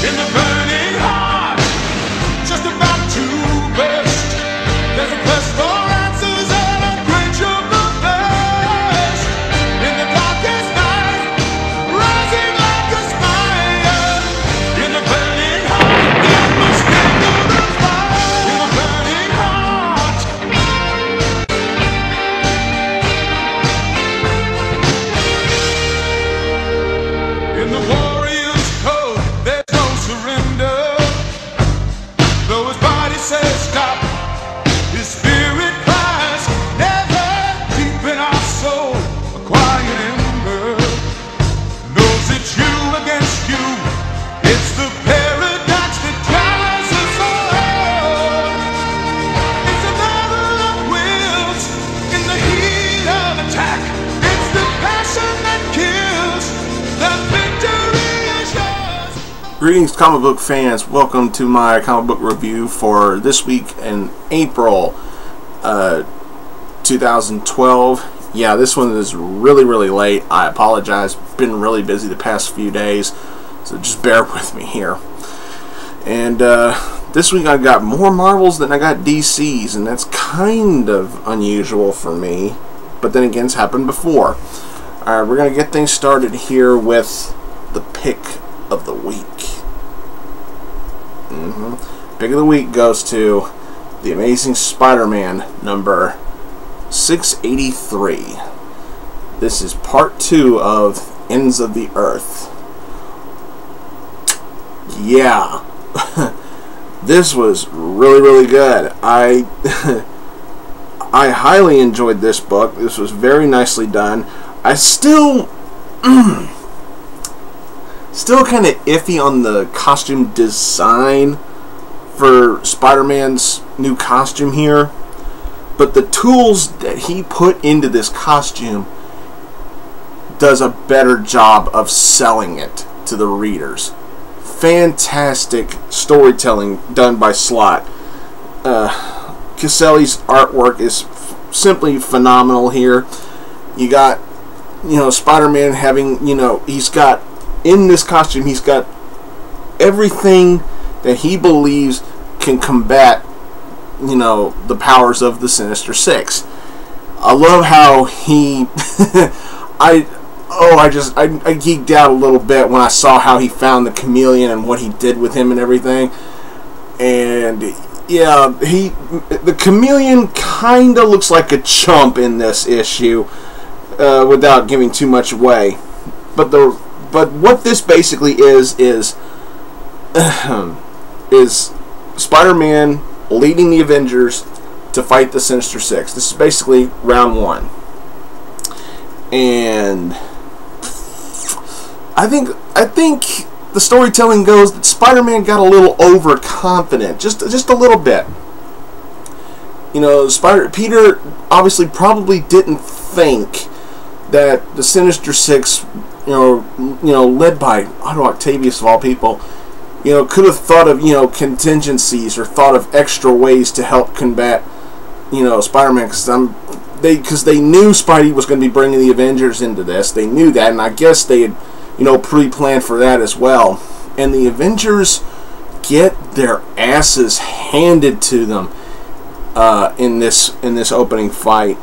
in the burning heart, just about to burst. There's a quest for answers and a quenchable thirst. In the darkest night, rising like a fire. In the burning heart, it must kindle the fire. In the burning heart. In the warrior's code, there's no surrender. Though his body says stop, his spirit cries never. Deep in our soul, a quiet ember knows it's you against you. It's the paradox that drives us all. It's a battle of wills in the heat of attack. It's the passion that kills. The victory is yours. Greetings, comic book fans. Welcome to my comic book review for this week in April 2012. Yeah, this one is really late. I apologize. Been really busy the past few days, so just bear with me here. And this week I got more Marvels than I got DCs, and that's kind of unusual for me. But then again, it's happened before. Alright, we're going to get things started here with the pick of the week. Pick of the week goes to The Amazing Spider-Man number 683. This is part 2 of Ends of the Earth. Yeah. This was really good. I highly enjoyed this book. This was very nicely done. I still kind of iffy on the costume design for Spider-Man's new costume here, but the tools that he put into this costume does a better job of selling it to the readers. Fantastic storytelling done by Slott. Caselli's artwork is simply phenomenal here. You got, Spider-Man having, he's got, in this costume, he's got everything that he believes can combat, the powers of the Sinister Six. I love how he, I geeked out a little bit when I saw how he found the chameleon and what he did with him and everything. And yeah, the chameleon kind of looks like a chump in this issue, without giving too much away. But what this basically is Spider-Man leading the Avengers to fight the Sinister Six. This is basically round 1, and I think the storytelling goes that Spider-Man got a little overconfident, just a little bit. Peter obviously probably didn't think that the Sinister Six, led by Otto Octavius of all people, could have thought of, contingencies or thought of extra ways to help combat, Spider-Man, because they knew Spidey was going to be bringing the Avengers into this. They knew that, and I guess they had, pre-planned for that as well. And the Avengers get their asses handed to them in this opening fight.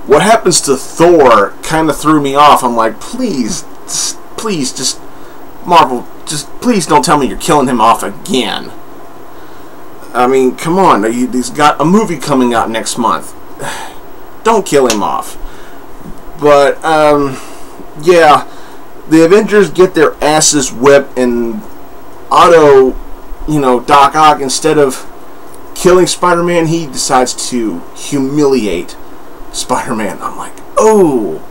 What happens to Thor kind of threw me off. I'm like, please, just Marvel, just please don't tell me you're killing him off again. I mean, come on, he's got a movie coming out next month. Don't kill him off. But yeah, the Avengers get their asses whipped, and Otto, Doc Ock, instead of killing Spider-Man, he decides to humiliate Spider-Man. I'm like, oh,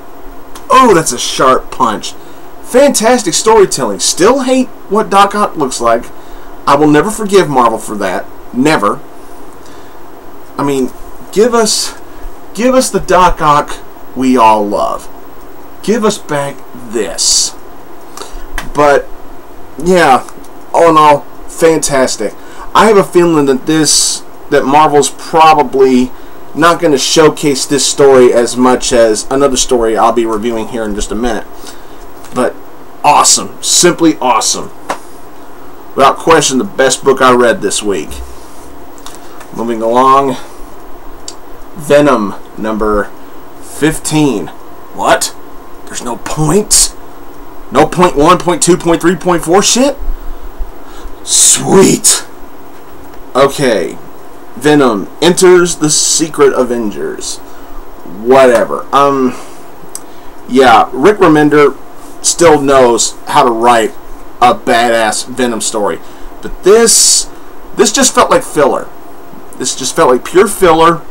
that's a sharp punch. Fantastic storytelling. Still hate what Doc Ock looks like. I will never forgive Marvel for that. Never. I mean, give us the Doc Ock we all love. Give us back this. But yeah, all in all, fantastic. I have a feeling that Marvel's probably not going to showcase this story as much as another story I'll be reviewing here in just a minute. But awesome. Simply awesome. Without question, the best book I read this week. Moving along. Venom, number 15. What? There's no points? No point 1, point 2, point 3, point 4 shit? Sweet. Okay. Venom enters the Secret Avengers. Whatever. Yeah, Rick Remender still knows how to write a badass Venom story. But this just felt like filler. This just felt like pure filler.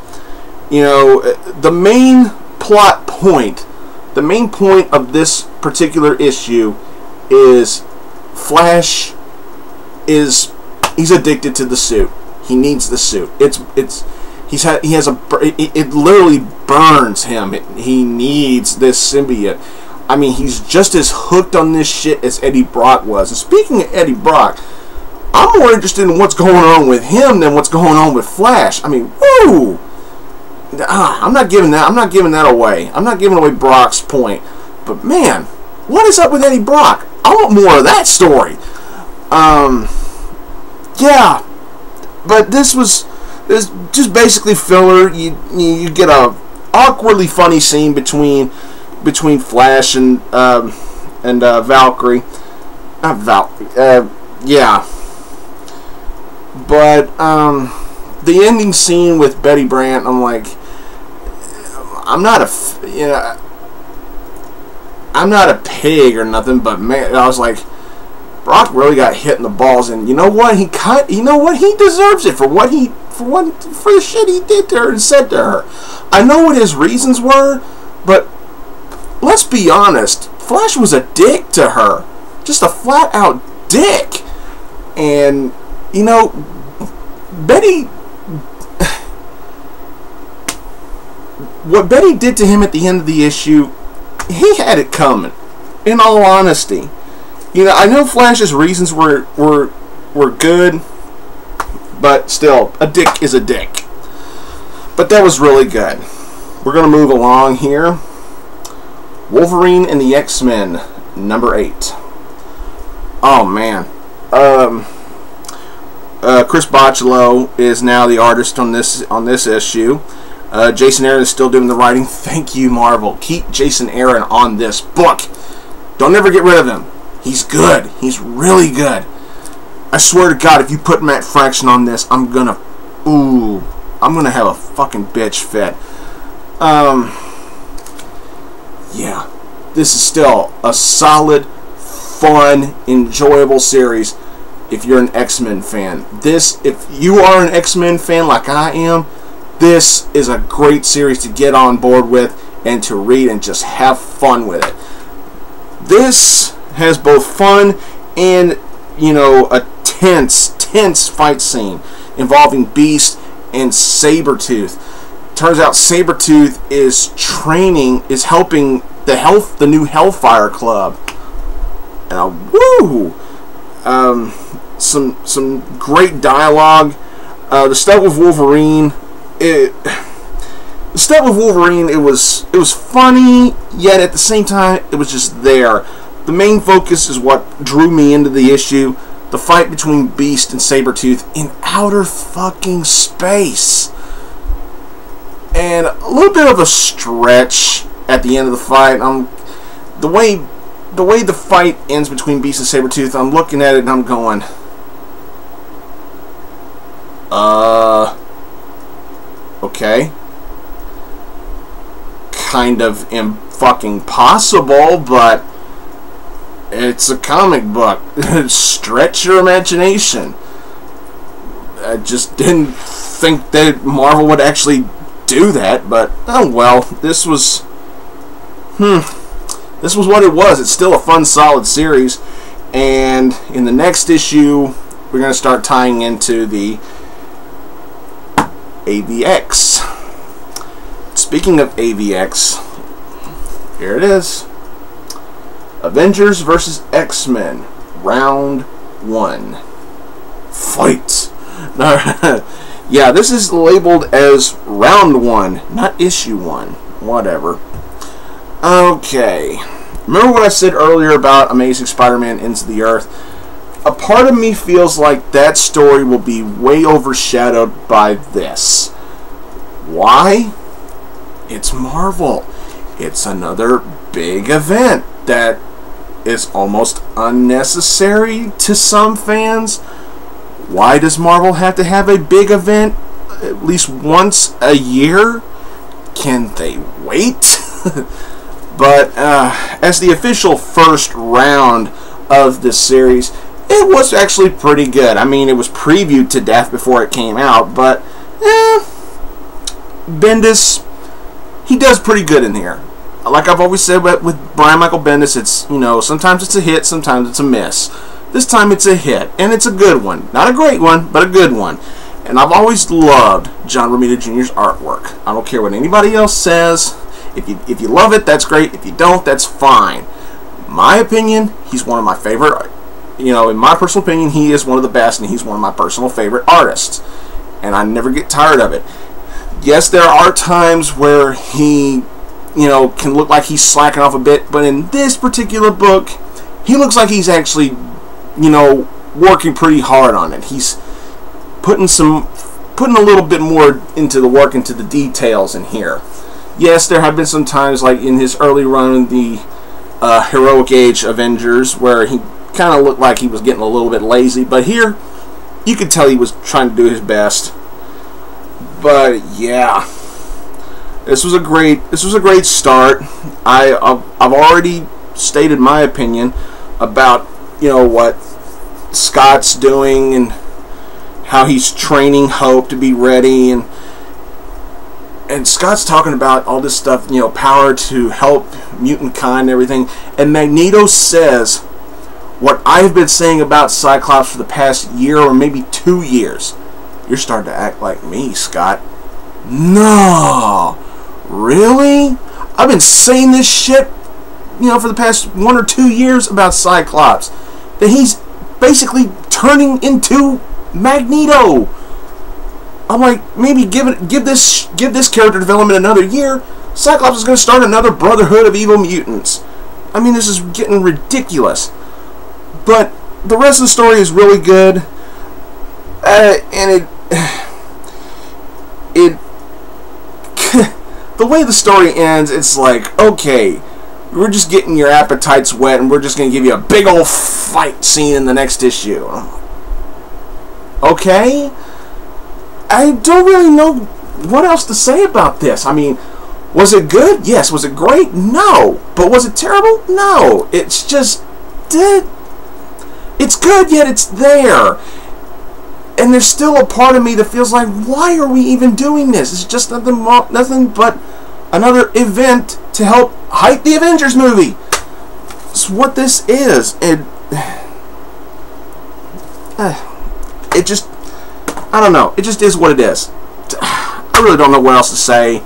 You know, the main plot point, the main point of this particular issue is Flash he's addicted to the suit. He needs the suit. It literally burns him. He needs this symbiote. I mean, he's just as hooked on this shit as Eddie Brock was. And speaking of Eddie Brock, I'm more interested in what's going on with him than what's going on with Flash. I mean, woo! I'm not giving that away. I'm not giving away Brock's point. But man, what is up with Eddie Brock? I want more of that story. Yeah, but this just basically filler. You get a awkwardly funny scene between Flash and Valkyrie. Not Valkyrie. Yeah. But the ending scene with Betty Brant, I'm like, I'm not a pig or nothing, but man, I was like, Brock really got hit in the balls, and you know what? He deserves it for the shit he did to her and said to her. I know what his reasons were, but let's be honest, Flash was a dick to her, just a flat out dick, and you know, what Betty did to him at the end of the issue, he had it coming. In all honesty, you know, I know Flash's reasons were good, but still, a dick is a dick. But that was really good. We're gonna move along here. Wolverine and the X-Men, number 8. Oh man, Chris Bocciolo is now the artist on this issue. Jason Aaron is still doing the writing. Thank you, Marvel. Keep Jason Aaron on this book. Don't ever get rid of him. He's good. He's really good. I swear to God, if you put Matt Fraction on this, I'm gonna have a fucking bitch fit. Yeah, this is still a solid, fun, enjoyable series. If you're an X-Men fan, if you are an X-Men fan like I am, this is a great series to get on board with and to read and just have fun with it. This has both fun and, you know, a tense fight scene involving Beast and Sabretooth. Turns out Sabretooth is helping the new Hellfire Club. Woo! Some great dialogue. The stuff with Wolverine, it was funny, yet at the same time it was just there. The main focus is what drew me into the issue. The fight between Beast and Sabretooth in outer fucking space. And a little bit of a stretch at the end of the fight. The way the fight ends between Beast and Sabretooth, I'm looking at it and I'm going, okay. Kind of fucking possible, but it's a comic book. Stretch your imagination. I just didn't think that Marvel would actually do that, but oh well. This was what it was. It's still a fun, solid series, and in the next issue, we're going to start tying into the AVX. Speaking of AVX, here it is. Avengers vs. X-Men, Round 1. Fight! Yeah, this is labeled as Round 1, not Issue 1. Whatever. Okay. remember what I said earlier about Amazing Spider-Man Into the Earth? A part of me feels like that story will be way overshadowed by this. Why? It's Marvel. It's another big event that is almost unnecessary to some fans. Why does Marvel have to have a big event at least once a year? Can they wait? But as the official first round of this series, it was actually pretty good. I mean, it was previewed to death before it came out, but Bendis, he does pretty good in here. Like I've always said with Brian Michael Bendis, it's, you know, sometimes it's a hit, sometimes it's a miss. This time it's a hit, and it's a good one. Not a great one, but a good one. And I've always loved John Romita Jr.'s artwork. I don't care what anybody else says. If you love it, that's great. If you don't, that's fine. My opinion, he's one of my favorite, you know, in my personal opinion, he is one of the best, and he's one of my personal favorite artists. And I never get tired of it. Yes, there are times where he, you know, can look like he's slacking off a bit, but in this particular book, he looks like he's actually, you know, working pretty hard on it. He's putting a little bit more into the work, into the details in here. Yes, there have been some times, like in his early run in the Heroic Age Avengers, where he kind of looked like he was getting a little bit lazy, but here, you could tell he was trying to do his best. But yeah, this was a great start. I've already stated my opinion about, you know, what Scott's doing and how he's training Hope to be ready, and Scott's talking about all this stuff, you know, power to help mutant kind and everything, and Magneto says what I've been saying about Cyclops for the past year or maybe 2 years. You're starting to act like me, Scott. No, really? I've been saying this shit, you know, for the past 1 or 2 years about Cyclops, that he's basically turning into Magneto. I'm like, maybe give this character development another year. Cyclops is going to start another Brotherhood of Evil Mutants. I mean, this is getting ridiculous. But the rest of the story is really good, and it the way the story ends, it's like, okay, we're just getting your appetites wet, and we're just going to give you a big old fight scene in the next issue. Okay? I don't really know what else to say about this. I mean, was it good? Yes. Was it great? No. But was it terrible? No. It's just, it's good, yet it's there. And there's still a part of me that feels like, why are we even doing this? It's just nothing but another event to help hype the Avengers movie. It's what this is. And it just, I don't know. It just is what it is. I really don't know what else to say.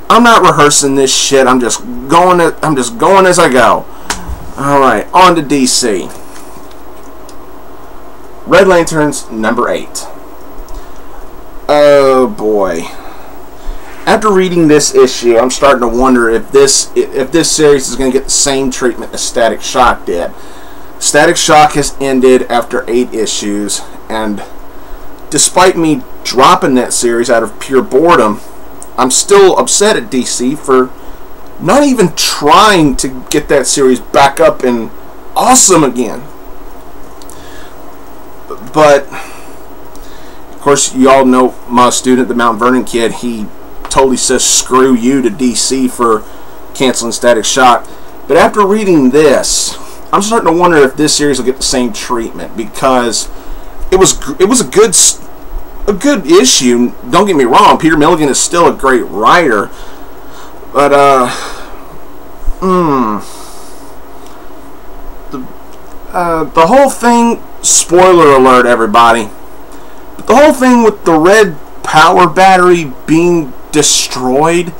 I'm not rehearsing this shit. I'm just going as I go. All right, on to DC. Red Lanterns number 8. Oh boy. After reading this issue, I'm starting to wonder if this series is going to get the same treatment as Static Shock did. Static Shock has ended after 8 issues, and despite me dropping that series out of pure boredom, I'm still upset at DC for not even trying to get that series back up and awesome again. But, of course, you all know my student, TheMtVernonKid, he totally says screw you to DC for canceling Static Shock. But after reading this, I'm starting to wonder if this series will get the same treatment, because it was a good issue. Don't get me wrong, Peter Milligan is still a great writer, but the whole thing, spoiler alert everybody, but the whole thing with the red power battery being destroyed,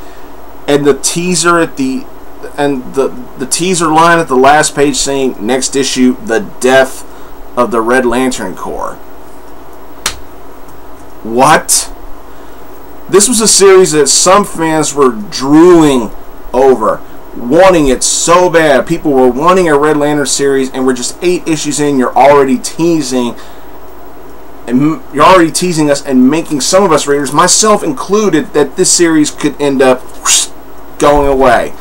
and the teaser at the teaser line at the last page saying next issue, the death of the Red Lantern Corps. What? This was a series that some fans were drooling over. wanting it so bad. People were wanting a Red Lantern series, and we're just 8 issues in. You're already teasing us and making some of us readers, myself included, that this series could end up going away.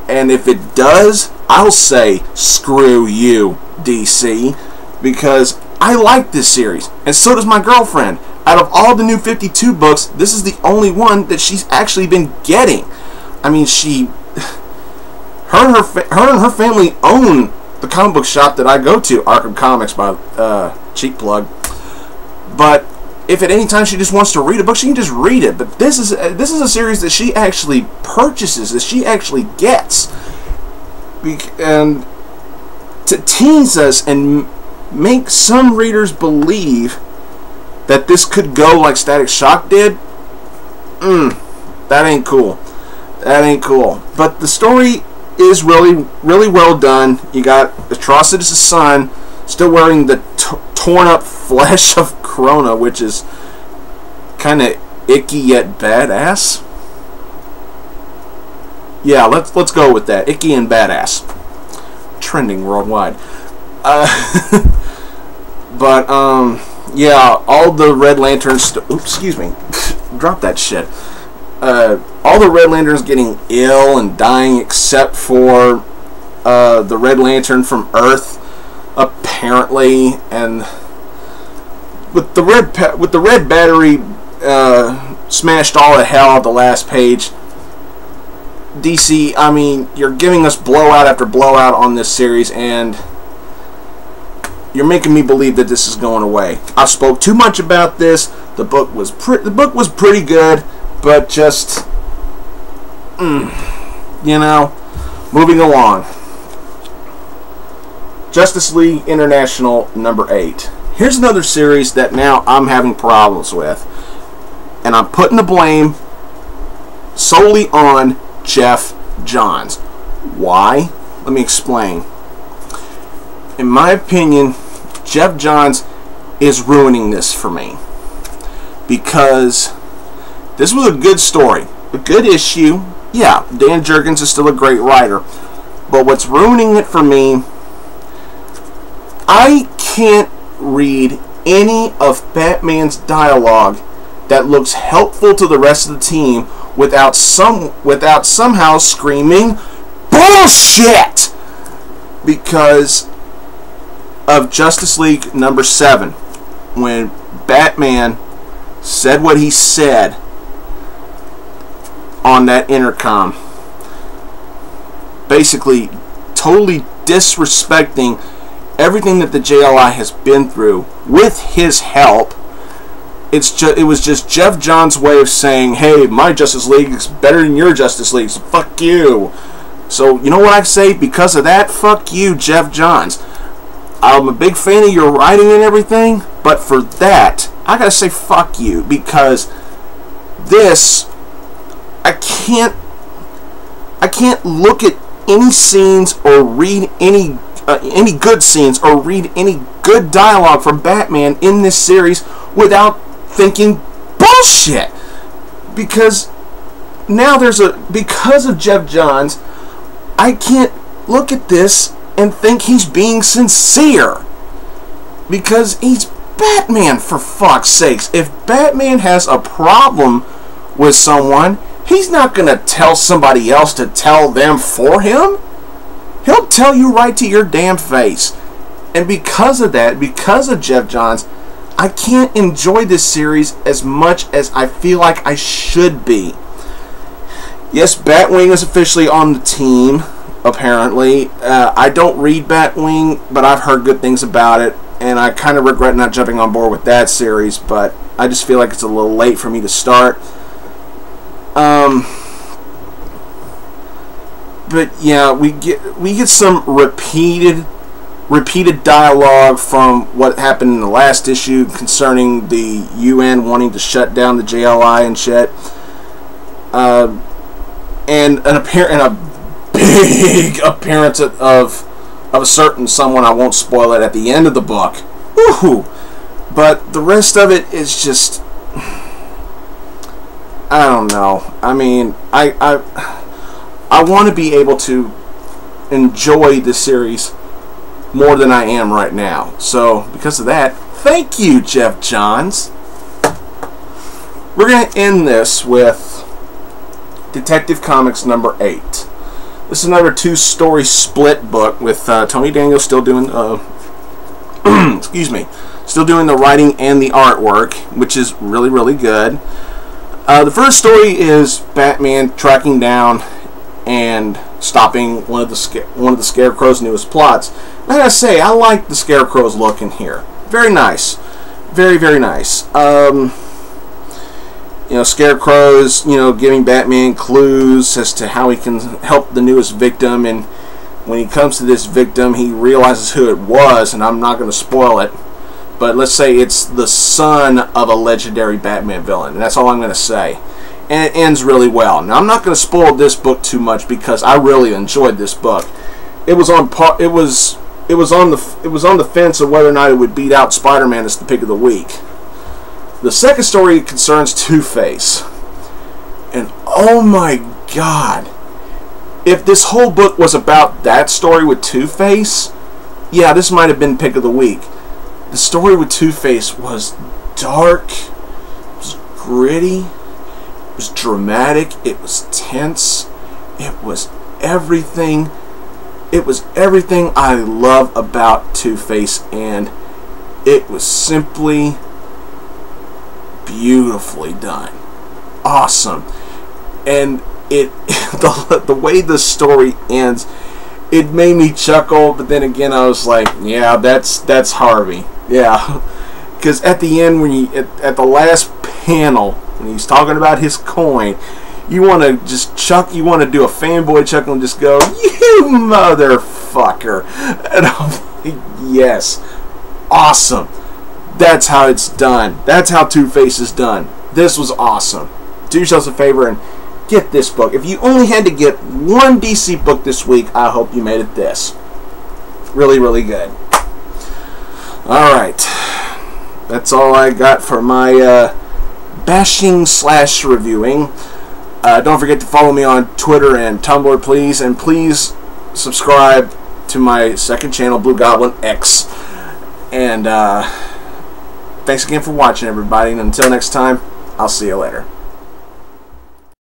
And if it does, I'll say screw you, DC, because I like this series, and so does my girlfriend. Out of all the new 52 books, this is the only one that she's actually been getting. I mean, her and her family own the comic book shop that I go to, Arkham Comics, by cheap plug. But if at any time she just wants to read a book, she can just read it. But this is a series that she actually purchases, that she actually gets, and to tease us and make some readers believe that this could go like Static Shock did. That ain't cool. That ain't cool. But the story is really, really well done. You got Atrocitus' son still wearing the torn up flesh of Corona, which is kind of icky yet badass. Yeah, let's go with that. Icky and badass. Trending worldwide. But yeah, all the Red Lanterns. Oops, excuse me. Drop that shit. All the Red Lanterns getting ill and dying, except for the Red Lantern from Earth, apparently, and with the red battery smashed all to hell at the last page. DC, I mean, you're giving us blowout after blowout on this series, and you're making me believe that this is going away. I spoke too much about this. The book was pretty good, but just you know, moving along. Justice League International number 8. Here's another series that now I'm having problems with, and I'm putting the blame solely on Jeff Johns. Why? Let me explain. In my opinion, Jeff Johns is ruining this for me, because this was a good story, a good issue. Yeah, Dan Jurgens is still a great writer, but what's ruining it for me, I can't read any of Batman's dialogue that looks helpful to the rest of the team without somehow screaming bullshit, because of Justice League number 7, when Batman said what he said on that intercom, basically totally disrespecting everything that the JLI has been through with his help. It was just Jeff Johns' way of saying, hey, my Justice League is better than your Justice League, so fuck you. So, you know what I say? Because of that, fuck you, Jeff Johns. I'm a big fan of your writing and everything, but for that, I gotta say fuck you, because this, I can't look at any scenes or read any good scenes or read any good dialogue from Batman in this series without thinking bullshit, because now because of Jeff Johns, I can't look at this and think he's being sincere, because he's Batman, for fuck's sakes. If Batman has a problem with someone, he's not gonna tell somebody else to tell them for him. He'll tell you right to your damn face. And because of that, because of Jeff Johns, I can't enjoy this series as much as I feel like I should be. Yes, Batwing is officially on the team, apparently. I don't read Batwing, but I've heard good things about it, and I kind of regret not jumping on board with that series, but I just feel like it's a little late for me to start. But yeah, we get some repeated dialogue from what happened in the last issue concerning the UN wanting to shut down the JLI and shit. And a big appearance of a certain someone. I won't spoil it at the end of the book. Woohoo! But the rest of it is just, I don't know. I mean, I want to be able to enjoy the series more than I am right now. So, because of that, thank you, Jeff Johns. We're going to end this with Detective Comics number 8. This is another 2-story split book with Tony Daniel still doing excuse me, still doing the writing and the artwork, which is really, really good. The first story is Batman tracking down and stopping one of the Scarecrow's newest plots. I gotta say, I like the Scarecrow's look in here. Very nice, very, very nice. You know, Scarecrow's, you know, giving Batman clues as to how he can help the newest victim, and when he comes to this victim, he realizes who it was, and I'm not going to spoil it, but let's say it's the son of a legendary Batman villain, and that's all I'm going to say. And it ends really well. Now, I'm not going to spoil this book too much because I really enjoyed this book. It was on the fence of whether or not it would beat out Spider-Man as the pick of the week. The second story concerns Two-Face. And oh my god, if this whole book was about that story with Two-Face, yeah, this might have been pick of the week. The story with Two-Face was dark, it was gritty, it was dramatic, it was tense, it was everything. It was everything I love about Two-Face, and it was simply beautifully done. Awesome. And it the way the story ends, it made me chuckle, but then again I was like, yeah, that's Harvey. Yeah. Because at the end, when at the last panel, when he's talking about his coin, you want to just you want to do a fanboy chuckle and just go, you motherfucker. And I'm like, yes, awesome. That's how it's done. That's how Two-Face is done. This was awesome. Do yourselves a favor and get this book. If you only had to get one DC book this week, I hope you made it this. Really, really good. Alright. That's all I got for my bashing / reviewing. Don't forget to follow me on Twitter and Tumblr, please. And please subscribe to my second channel, Blugoblin X. And thanks again for watching, everybody. And until next time, I'll see you later.